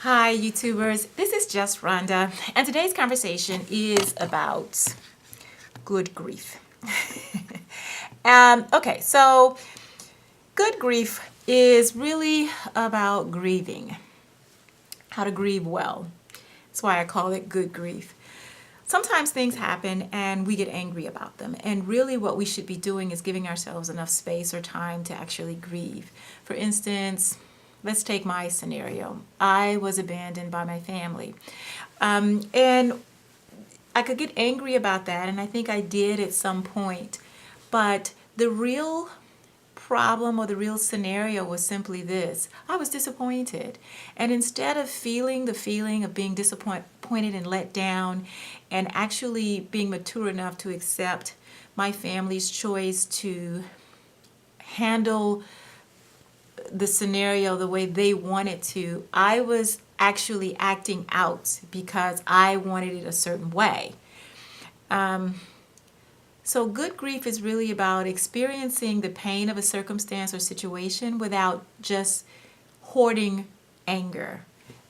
Hi, YouTubers. This is Just Rhonda, and today's conversation is about good grief. Okay, so good grief is really about grieving, how to grieve well. That's why I call it good grief. Sometimes things happen and we get angry about them, and really what we should be doing is giving ourselves enough space or time to actually grieve. For instance, let's take my scenario. I was abandoned by my family. And I could get angry about that, and I think I did at some point. But the real problem or the real scenario was simply this: I was disappointed. And instead of feeling the feeling of being disappointed and let down, and actually being mature enough to accept my family's choice to handle the scenario the way they wanted to, I was actually acting out because I wanted it a certain way. So good grief is really about experiencing the pain of a circumstance or situation without just hoarding anger.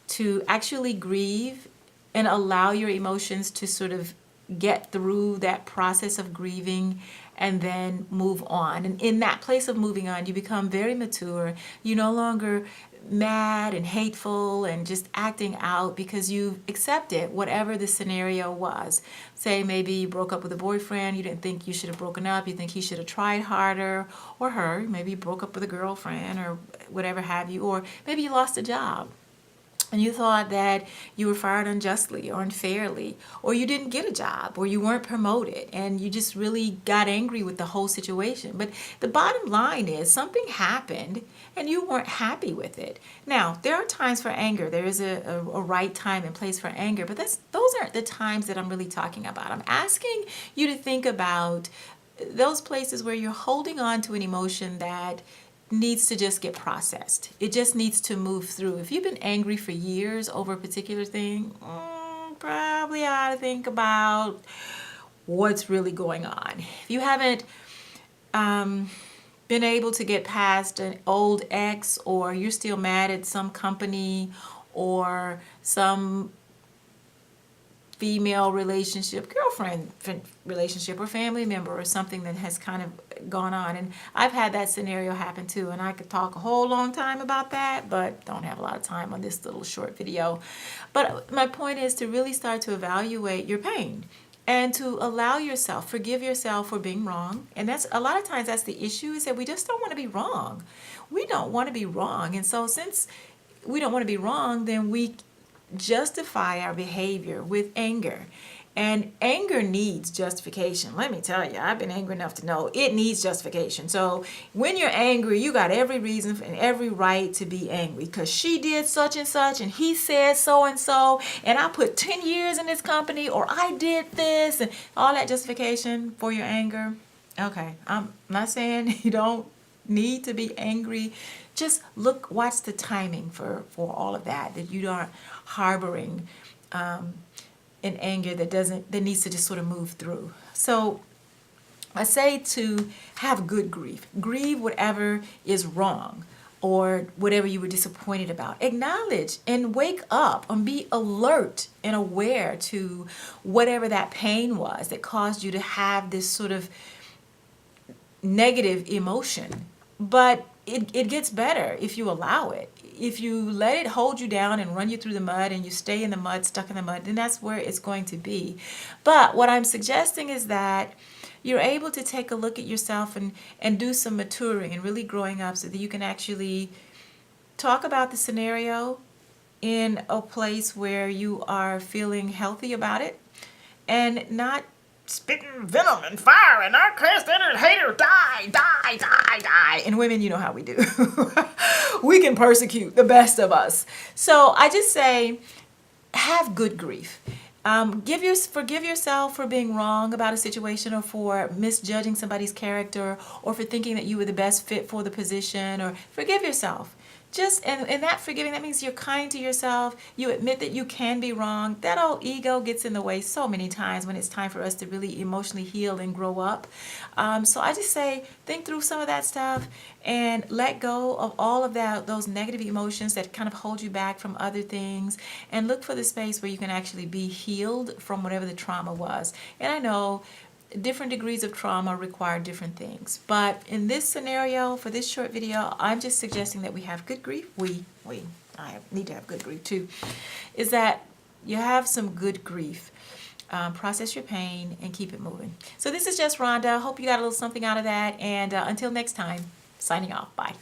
To actually grieve and allow your emotions to sort of get through that process of grieving and then move on. And in that place of moving on, you become very mature. You're no longer mad and hateful and just acting out because you accepted whatever the scenario was. Say maybe you broke up with a boyfriend, you didn't think you should have broken up, you think he should have tried harder, or her, maybe you broke up with a girlfriend or whatever have you, or maybe you lost a job and you thought that you were fired unjustly or unfairly, or you didn't get a job, or you weren't promoted, and you just really got angry with the whole situation. But the bottom line is something happened and you weren't happy with it. Now, there are times for anger. There is a right time and place for anger, but those aren't the times that I'm really talking about. I'm asking you to think about those places where you're holding on to an emotion that needs to just get processed. It just needs to move through. If you've been angry for years over a particular thing, probably ought to think about what's really going on. If you haven't been able to get past an old ex, or you're still mad at some company or some female relationship, girlfriend relationship, or family member, or something that has kind of gone on. And I've had that scenario happen too, and I could talk a whole long time about that, but don't have a lot of time on this little short video. But my point is to really start to evaluate your pain and to allow yourself, forgive yourself for being wrong. And that's a lot of times that's the issue, is that we just don't want to be wrong. We don't want to be wrong. And so since we don't want to be wrong, then we justify our behavior with anger. And anger needs justification. Let me tell you, I've been angry enough to know it needs justification. So when you're angry, you got every reason and every right to be angry, because she did such and such, and he said so and I put 10 years in this company, or I did this, and all that justification for your anger. Okay, I'm not saying you don't need to be angry. Just watch the timing for all of that you aren't harboring an anger that needs to just sort of move through. So I say to have good grief. Grieve whatever is wrong or whatever you were disappointed about. Acknowledge and wake up and be alert and aware to whatever that pain was that caused you to have this sort of negative emotion. But it gets better if you allow it. If you let it hold you down and run you through the mud, and you stay in the mud, stuck in the mud, then that's where it's going to be. But what I'm suggesting is that you're able to take a look at yourself and do some maturing and really growing up, so that you can actually talk about the scenario in a place where you are feeling healthy about it, and not spitting venom and fire and our transgender hater, die, die, die, die. And women, you know how we do. We can persecute the best of us. So I just say, have good grief. Forgive yourself for being wrong about a situation, or for misjudging somebody's character, or for thinking that you were the best fit for the position, or forgive yourself. And that forgiving, that means you're kind to yourself. You admit that you can be wrong. That old ego gets in the way so many times when it's time for us to really emotionally heal and grow up. So I just say, think through some of that stuff and let go of all of those negative emotions that kind of hold you back from other things, and look for the space where you can actually be healed from whatever the trauma was. And I know different degrees of trauma require different things. But in this scenario, for this short video, I'm just suggesting that we have good grief. I need to have good grief too. Is that you have some good grief. Process your pain and keep it moving. So this is just Rhonda. Hope you got a little something out of that. And until next time, signing off. Bye.